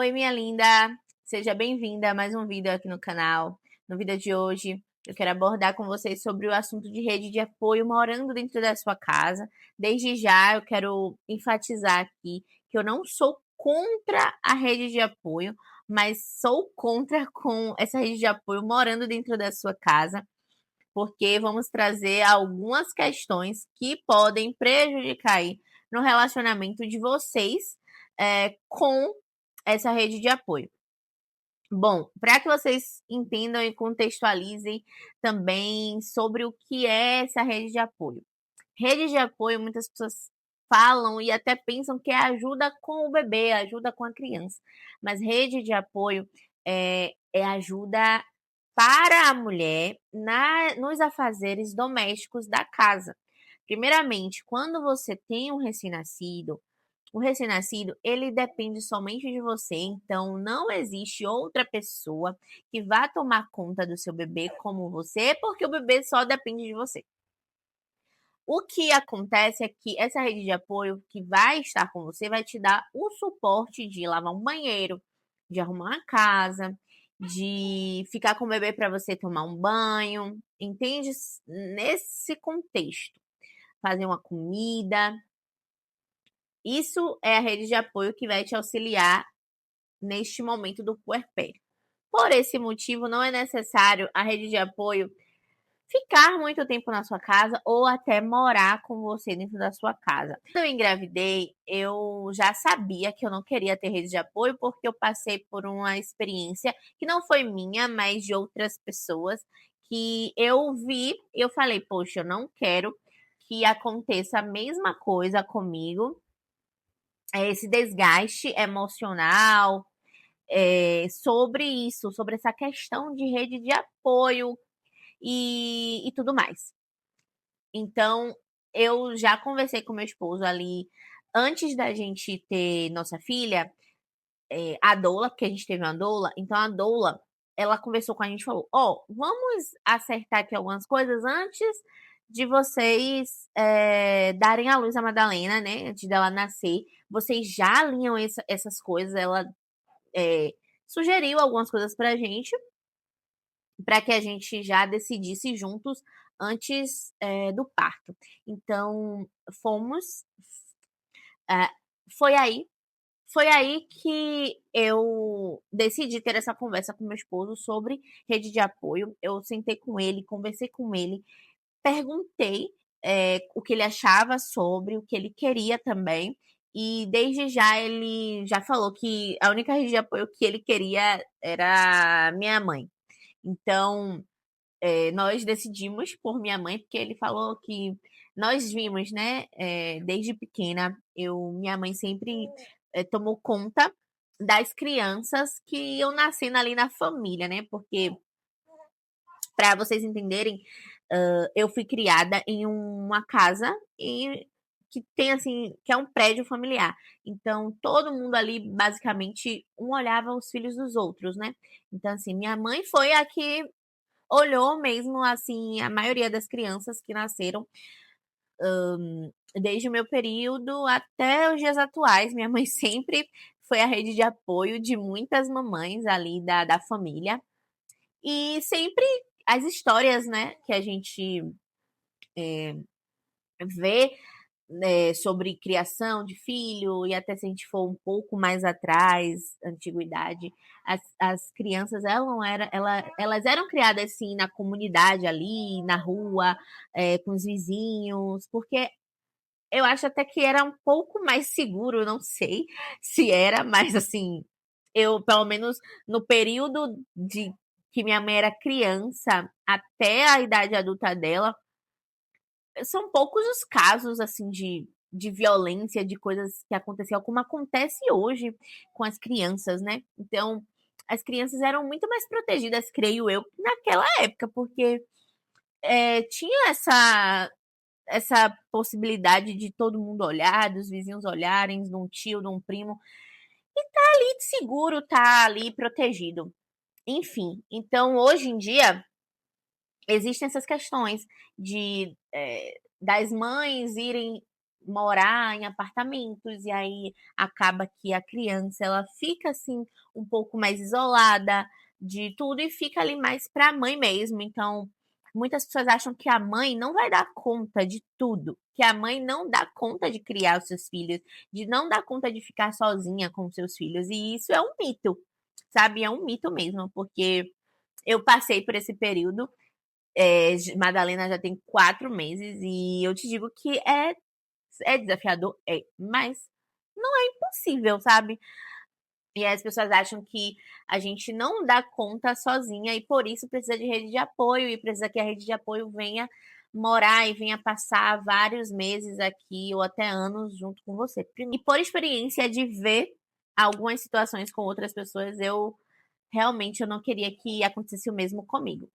Oi, minha linda! Seja bem-vinda a mais um vídeo aqui no canal. No vídeo de hoje, eu quero abordar com vocês sobre o assunto de rede de apoio morando dentro da sua casa. Desde já, eu quero enfatizar aqui que eu não sou contra a rede de apoio, mas sou contra com essa rede de apoio morando dentro da sua casa, porque vamos trazer algumas questões que podem prejudicar aí no relacionamento de vocês com essa rede de apoio. Bom, para que vocês entendam e contextualizem também sobre o que é essa rede de apoio. Rede de apoio, muitas pessoas falam e até pensam que é ajuda com o bebê, ajuda com a criança. Mas rede de apoio é ajuda para a mulher nos afazeres domésticos da casa. Primeiramente, quando você tem um recém-nascido, o recém-nascido, ele depende somente de você, então não existe outra pessoa que vá tomar conta do seu bebê como você, porque o bebê só depende de você. O que acontece é que essa rede de apoio que vai estar com você vai te dar o suporte de lavar um banheiro, de arrumar a casa, de ficar com o bebê para você tomar um banho, entende? Nesse contexto, fazer uma comida. Isso é a rede de apoio que vai te auxiliar neste momento do puerpério. Por esse motivo, não é necessário a rede de apoio ficar muito tempo na sua casa ou até morar com você dentro da sua casa. Quando eu engravidei, eu já sabia que eu não queria ter rede de apoio porque eu passei por uma experiência que não foi minha, mas de outras pessoas, que eu vi e eu falei, poxa, eu não quero que aconteça a mesma coisa comigo, esse desgaste emocional, sobre isso, sobre essa questão de rede de apoio e tudo mais. Então, eu já conversei com meu esposo ali antes da gente ter nossa filha, a doula, porque a gente teve uma doula, então a doula, ela conversou com a gente e falou: "Ó, vamos acertar aqui algumas coisas antes de vocês, darem à luz a Madalena, né, antes dela nascer, vocês já alinham essas coisas". Ela, sugeriu algumas coisas pra gente, para que a gente já decidisse juntos antes, do parto. Então fomos, eh, foi aí foi aí que eu decidi ter essa conversa com meu esposo sobre rede de apoio. Eu sentei com ele, conversei com ele, perguntei, o que ele achava sobre, o que ele queria também, e desde já ele já falou que a única rede de apoio que ele queria era minha mãe. Então nós decidimos por minha mãe, porque ele falou que nós vimos, né, desde pequena, minha mãe sempre, tomou conta das crianças que iam nascendo ali na família, né, porque, para vocês entenderem, eu fui criada em uma casa que tem, assim, que é um prédio familiar. Então todo mundo ali, basicamente, um olhava os filhos dos outros, né. Então, assim, minha mãe foi a que olhou mesmo, assim, a maioria das crianças que nasceram, desde o meu período até os dias atuais. Minha mãe sempre foi a rede de apoio de muitas mamães ali da família. E sempre as histórias, né, que a gente, vê, sobre criação de filho, e até se a gente for um pouco mais atrás, antiguidade, as crianças elas eram criadas, assim, na comunidade ali, na rua, com os vizinhos, porque eu acho até que era um pouco mais seguro, não sei se era, mas assim, eu pelo menos no período de que minha mãe era criança, até a idade adulta dela, são poucos os casos, assim, de violência, de coisas que aconteciam, como acontece hoje com as crianças, né. Então, as crianças eram muito mais protegidas, creio eu, naquela época, porque, tinha essa possibilidade de todo mundo olhar, dos vizinhos olharem, de um tio, de um primo, e tá ali seguro, tá ali protegido. Enfim, então hoje em dia existem essas questões das mães irem morar em apartamentos, e aí acaba que a criança ela fica, assim, um pouco mais isolada de tudo e fica ali mais para a mãe mesmo. Então, muitas pessoas acham que a mãe não vai dar conta de tudo, que a mãe não dá conta de criar os seus filhos, de não dar conta de ficar sozinha com os seus filhos, e isso é um mito, sabe, é um mito mesmo, porque eu passei por esse período, Madalena já tem 4 meses e eu te digo que é desafiador, mas não é impossível, sabe. E aí as pessoas acham que a gente não dá conta sozinha e por isso precisa de rede de apoio e precisa que a rede de apoio venha morar e venha passar vários meses aqui ou até anos junto com você. E por experiência de ver algumas situações com outras pessoas, eu não queria que acontecesse o mesmo comigo.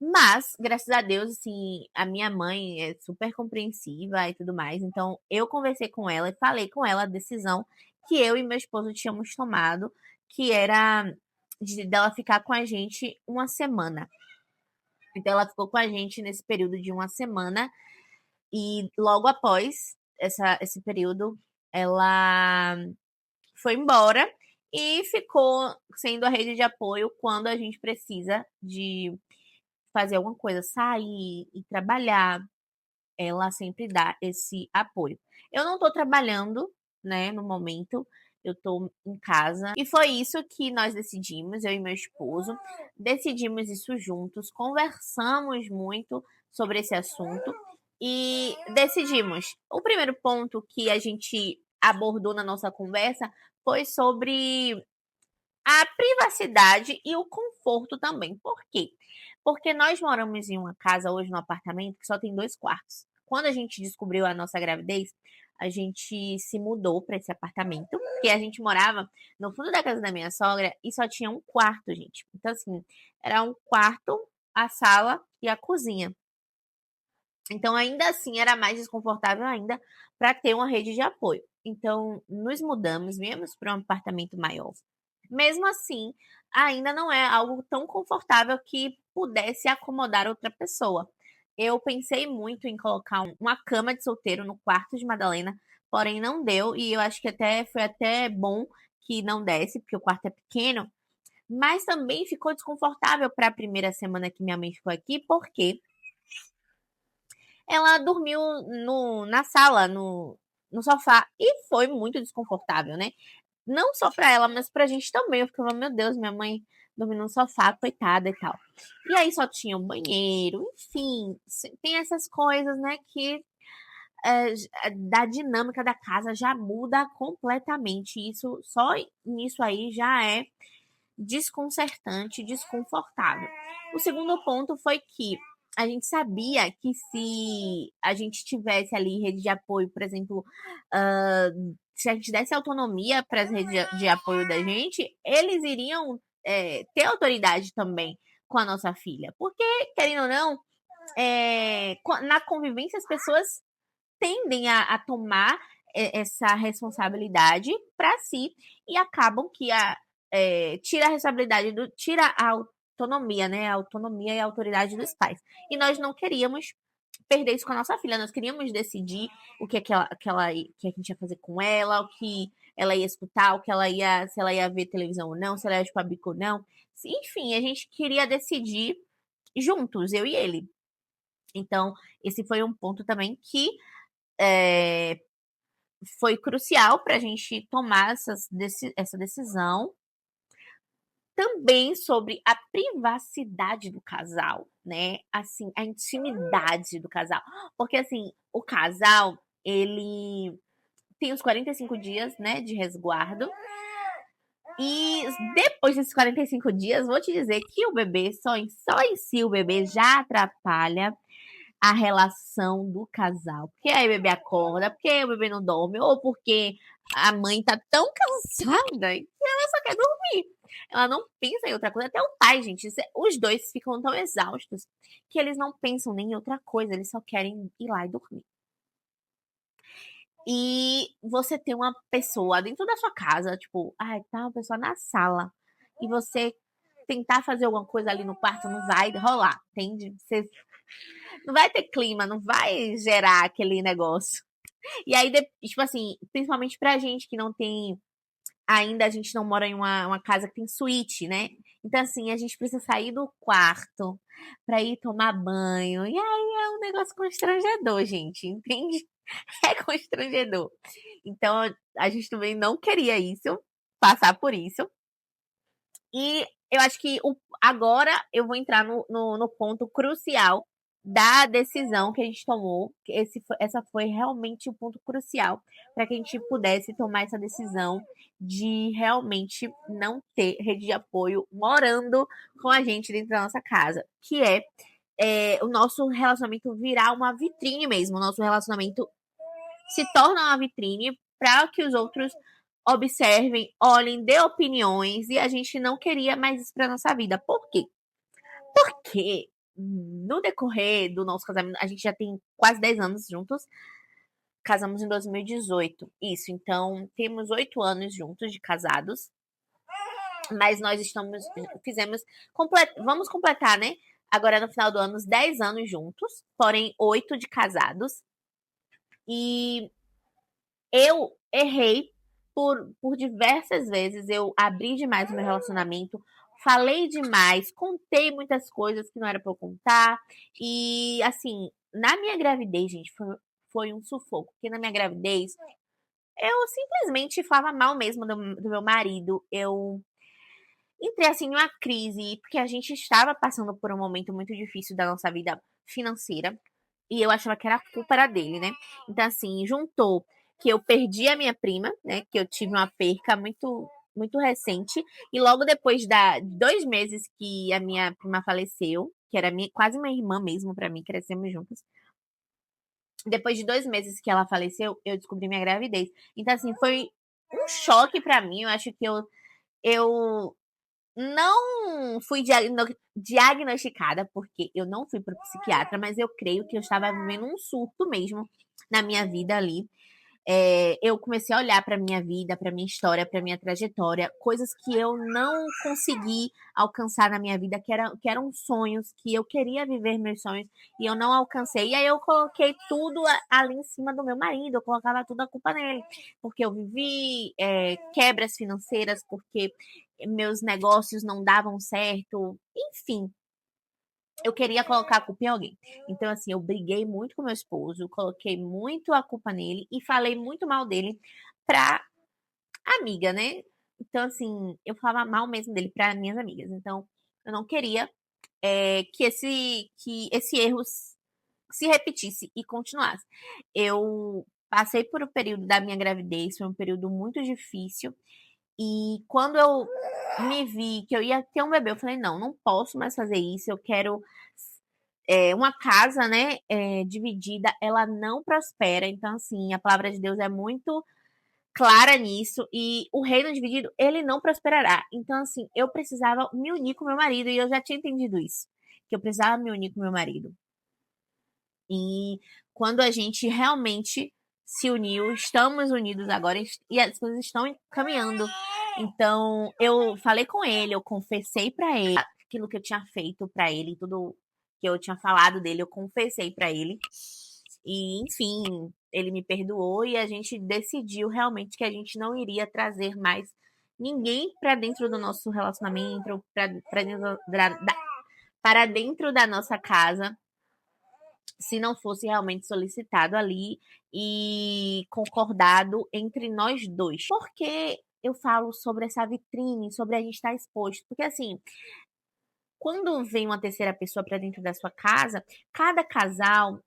Mas, graças a Deus, assim, a minha mãe é super compreensiva e tudo mais, então eu conversei com ela e falei com ela a decisão que eu e meu esposo tínhamos tomado, que era dela ficar com a gente uma semana. Então ela ficou com a gente nesse período de uma semana e logo após esse período ela foi embora e ficou sendo a rede de apoio quando a gente precisa de fazer alguma coisa, sair e trabalhar, ela sempre dá esse apoio. Eu não tô trabalhando, né, no momento, eu tô em casa. E foi isso que nós decidimos, eu e meu esposo, decidimos isso juntos, conversamos muito sobre esse assunto e decidimos. O primeiro ponto que a gente abordou na nossa conversa foi sobre a privacidade e o conforto também. Por quê? Porque nós moramos em uma casa hoje, num apartamento, que só tem 2 quartos. Quando a gente descobriu a nossa gravidez, a gente se mudou para esse apartamento, porque a gente morava no fundo da casa da minha sogra e só tinha um quarto, gente. Então, assim, era um quarto, a sala e a cozinha. Então, ainda assim, era mais desconfortável ainda para ter uma rede de apoio. Então, nos mudamos, viemos para um apartamento maior. Mesmo assim, ainda não é algo tão confortável que pudesse acomodar outra pessoa. Eu pensei muito em colocar uma cama de solteiro no quarto de Madalena, porém não deu, e eu acho que foi até bom que não desse, porque o quarto é pequeno, mas também ficou desconfortável para a primeira semana que minha mãe ficou aqui, porque ela dormiu na sala, no sofá, e foi muito desconfortável, né? Não só pra ela, mas pra gente também. Eu ficava, meu Deus, minha mãe dormindo no sofá, coitada e tal. E aí só tinha o banheiro, enfim, tem essas coisas, né, que da dinâmica da casa já muda completamente. Isso, só nisso aí já é desconcertante, desconfortável. O segundo ponto foi que a gente sabia que se a gente tivesse ali rede de apoio, por exemplo, se a gente desse autonomia para as redes de apoio da gente, eles iriam ter autoridade também com a nossa filha. Porque, querendo ou não, na convivência as pessoas tendem a tomar essa responsabilidade para si e acabam que tira a responsabilidade tira a autonomia, né? A autonomia e a autoridade dos pais. E nós não queríamos perder isso com a nossa filha, nós queríamos decidir o que a gente ia fazer com ela, o que ela ia escutar, se ela ia ver televisão ou não, se ela ia chupar bico ou não. Enfim, a gente queria decidir juntos, eu e ele. Então, esse foi um ponto também que é, foi crucial para a gente tomar essa decisão. Também sobre a privacidade do casal, né? Assim, a intimidade do casal. Porque, assim, o casal, ele tem os 45 dias, né, de resguardo. E depois desses 45 dias, vou te dizer que o bebê, só em si, o bebê já atrapalha a relação do casal. Porque aí o bebê acorda, porque o bebê não dorme, ou porque a mãe tá tão cansada que ela só quer dormir. Ela não pensa em outra coisa. Até o pai, gente, os dois ficam tão exaustos que eles não pensam nem em outra coisa, eles só querem ir lá e dormir. E você tem uma pessoa dentro da sua casa, tipo, tá uma pessoa na sala, e você tentar fazer alguma coisa ali no quarto não vai rolar, entende? Você não vai ter clima, não vai gerar aquele negócio. E aí, tipo assim, principalmente pra gente que não tem. Ainda a gente não mora em uma casa que tem suíte, né? Então, assim, a gente precisa sair do quarto pra ir tomar banho. E aí é um negócio constrangedor, gente, entende? É constrangedor. Então, a gente também não queria isso, passar por isso. E eu acho que agora eu vou entrar no ponto crucial da decisão que a gente tomou. Essa foi realmente o ponto crucial para que a gente pudesse tomar essa decisão de realmente não ter rede de apoio morando com a gente dentro da nossa casa, que o nosso relacionamento virar uma vitrine mesmo. O nosso relacionamento se torna uma vitrine para que os outros observem, olhem, dê opiniões, e a gente não queria mais isso para nossa vida. Por quê? Porque no decorrer do nosso casamento, a gente já tem quase 10 anos juntos, casamos em 2018, isso, então temos 8 anos juntos de casados, mas nós vamos completar, né? Agora no final do ano, 10 anos juntos, porém 8 de casados, e eu errei por diversas vezes. Eu abri demais o meu relacionamento, falei demais, contei muitas coisas que não era pra eu contar. E, assim, na minha gravidez, gente, foi um sufoco. Porque na minha gravidez, eu simplesmente falava mal mesmo do meu marido. Eu entrei, assim, numa crise, porque a gente estava passando por um momento muito difícil da nossa vida financeira. E eu achava que a culpa era dele, né? Então, assim, juntou que eu perdi a minha prima, né? Que eu tive uma perca muito recente. E logo depois de 2 meses que a minha prima faleceu, que era quase uma irmã mesmo pra mim, crescemos juntas. Depois de 2 meses que ela faleceu, eu descobri minha gravidez. Então, assim, foi um choque pra mim. Eu acho que eu não fui diagnosticada, porque eu não fui para o psiquiatra, mas eu creio que eu estava vivendo um surto mesmo na minha vida ali. Eu comecei a olhar para minha vida, para minha história, para minha trajetória, coisas que eu não consegui alcançar na minha vida, que eram sonhos, que eu queria viver meus sonhos e eu não alcancei. E aí eu coloquei tudo ali em cima do meu marido, eu colocava tudo a culpa nele, porque eu vivi quebras financeiras, porque meus negócios não davam certo, enfim, eu queria colocar a culpa em alguém. Então, assim, eu briguei muito com meu esposo, coloquei muito a culpa nele e falei muito mal dele pra amiga, né? Então, assim, eu falava mal mesmo dele pra minhas amigas. Então, eu não queria que esse erro se repetisse e continuasse. Eu passei por um período da minha gravidez, foi um período muito difícil. E quando eu me vi que eu ia ter um bebê, eu falei, não, não posso mais fazer isso, eu quero uma casa, né, dividida, ela não prospera. Então, assim, a palavra de Deus é muito clara nisso. E o reino dividido, ele não prosperará. Então, assim, eu precisava me unir com meu marido. E eu já tinha entendido isso. Que eu precisava me unir com meu marido. E quando a gente realmente se uniu, estamos unidos agora e as coisas estão caminhando. Então, eu falei com ele, eu confessei pra ele aquilo que eu tinha feito pra ele, tudo que eu tinha falado dele, eu confessei pra ele. E, enfim, ele me perdoou e a gente decidiu realmente que a gente não iria trazer mais ninguém pra dentro do nosso relacionamento, para dentro da nossa casa, se não fosse realmente solicitado ali e concordado entre nós dois. Por que eu falo sobre essa vitrine, sobre a gente estar exposto? Porque, assim, quando vem uma terceira pessoa para dentro da sua casa, cada casal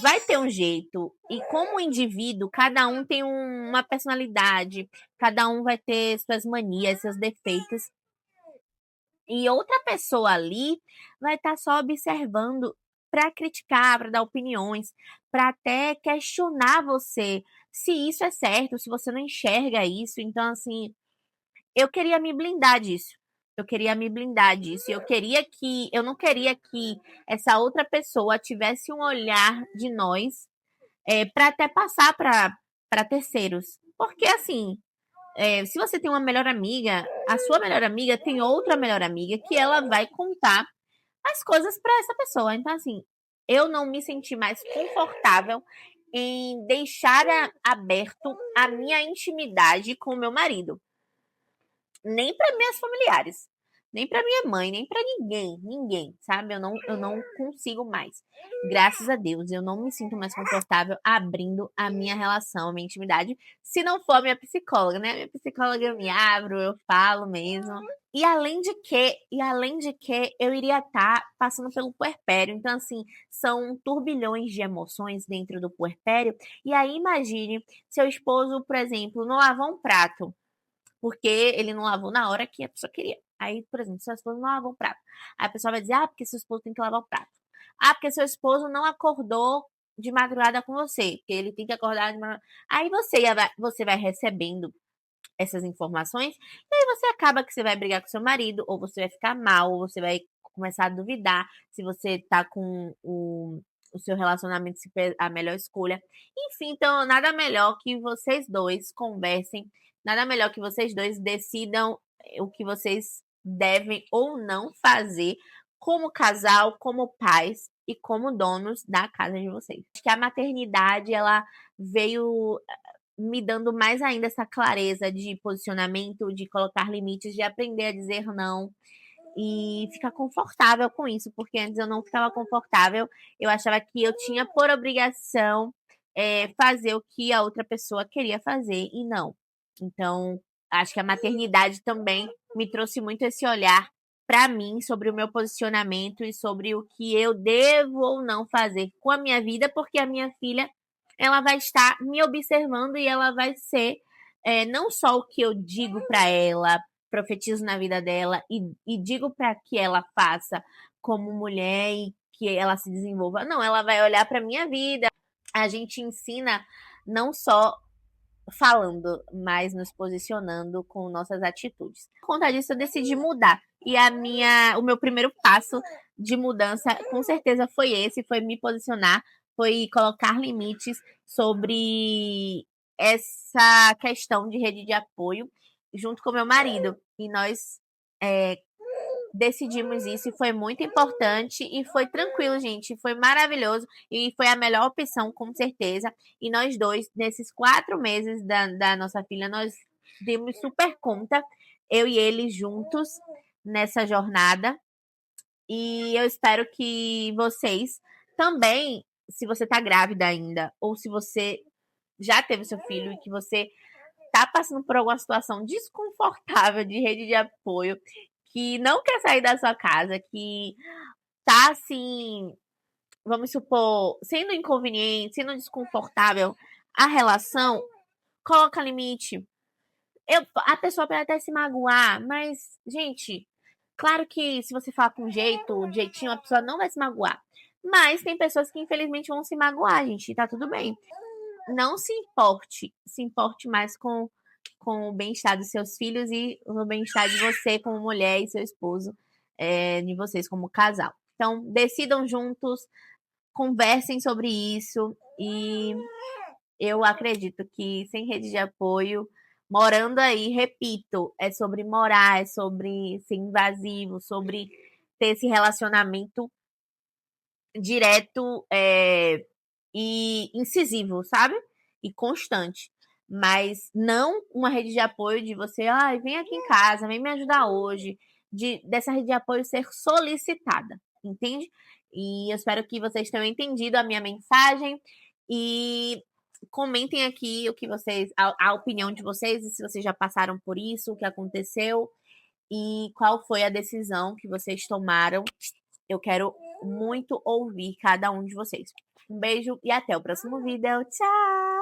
vai ter um jeito. E como indivíduo, cada um tem uma personalidade, cada um vai ter suas manias, seus defeitos. E outra pessoa ali vai estar só observando para criticar, para dar opiniões, para até questionar você se isso é certo, se você não enxerga isso. Então, assim, eu queria me blindar disso. Eu queria me blindar disso. Eu não queria que essa outra pessoa tivesse um olhar de nós para até passar para terceiros. Porque, assim, se você tem uma melhor amiga, a sua melhor amiga tem outra melhor amiga que ela vai contar as coisas para essa pessoa. Então, assim, eu não me senti mais confortável em deixar aberto a minha intimidade com o meu marido. Nem para minhas familiares, nem para minha mãe, nem para ninguém, sabe? Eu não consigo mais. Graças a Deus, eu não me sinto mais confortável abrindo a minha relação, a minha intimidade, se não for a minha psicóloga, né? A minha psicóloga eu me abro, eu falo mesmo. E além de que eu iria estar passando pelo puerpério. Então, assim, são turbilhões de emoções dentro do puerpério. E aí, imagine, seu esposo, por exemplo, não lavou um prato porque ele não lavou na hora que a pessoa queria. Aí, por exemplo, seu esposo não lavou o prato. Aí a pessoa vai dizer, porque seu esposo tem que lavar o prato. Porque seu esposo não acordou de madrugada com você, porque ele tem que acordar de madrugada. Aí você vai recebendo essas informações, e aí você acaba que você vai brigar com seu marido, ou você vai ficar mal, ou você vai começar a duvidar se você tá com o seu relacionamento a melhor escolha. Enfim, então nada melhor que vocês dois conversem, nada melhor que vocês dois decidam o que vocês devem ou não fazer como casal, como pais e como donos da casa de vocês. Acho que a maternidade, ela veio me dando mais ainda essa clareza de posicionamento, de colocar limites, de aprender a dizer não e ficar confortável com isso, porque antes eu não ficava confortável, eu achava que eu tinha por obrigação fazer o que a outra pessoa queria fazer e não. Então, acho que a maternidade também me trouxe muito esse olhar para mim sobre o meu posicionamento e sobre o que eu devo ou não fazer com a minha vida, porque a minha filha ela vai estar me observando e ela vai ser não só o que eu digo para ela, profetizo na vida dela e digo para que ela faça como mulher e que ela se desenvolva. Não, ela vai olhar para minha vida. A gente ensina não só falando, mas nos posicionando com nossas atitudes. Por conta disso, eu decidi mudar. E o meu primeiro passo de mudança, com certeza, foi esse, foi me posicionar, foi colocar limites sobre essa questão de rede de apoio junto com meu marido. E nós decidimos isso e foi muito importante e foi tranquilo, gente. Foi maravilhoso e foi a melhor opção, com certeza. E nós dois, nesses 4 meses da nossa filha, nós demos super conta, eu e ele juntos, nessa jornada. E eu espero que vocês também, se você tá grávida ainda, ou se você já teve seu filho e que você tá passando por alguma situação desconfortável de rede de apoio, que não quer sair da sua casa, que tá assim, vamos supor, sendo inconveniente, sendo desconfortável a relação, coloca limite. A pessoa pode até se magoar, mas, gente, claro que se você falar com jeito, jeitinho, a pessoa não vai se magoar. Mas tem pessoas que infelizmente vão se magoar, gente, e tá tudo bem. Não se importe mais com o bem-estar dos seus filhos e o bem-estar de você como mulher e seu esposo, de vocês como casal. Então, decidam juntos, conversem sobre isso e eu acredito que sem rede de apoio, morando aí, repito, é sobre morar, é sobre ser invasivo, sobre ter esse relacionamento direto e incisivo, sabe? E constante. Mas não uma rede de apoio de você, vem aqui em casa, vem me ajudar hoje, dessa rede de apoio ser solicitada, entende? E eu espero que vocês tenham entendido a minha mensagem e comentem aqui o que vocês, a opinião de vocês, e se vocês já passaram por isso, o que aconteceu e qual foi a decisão que vocês tomaram. Eu quero muito ouvir cada um de vocês. Um beijo e até o próximo vídeo. Tchau!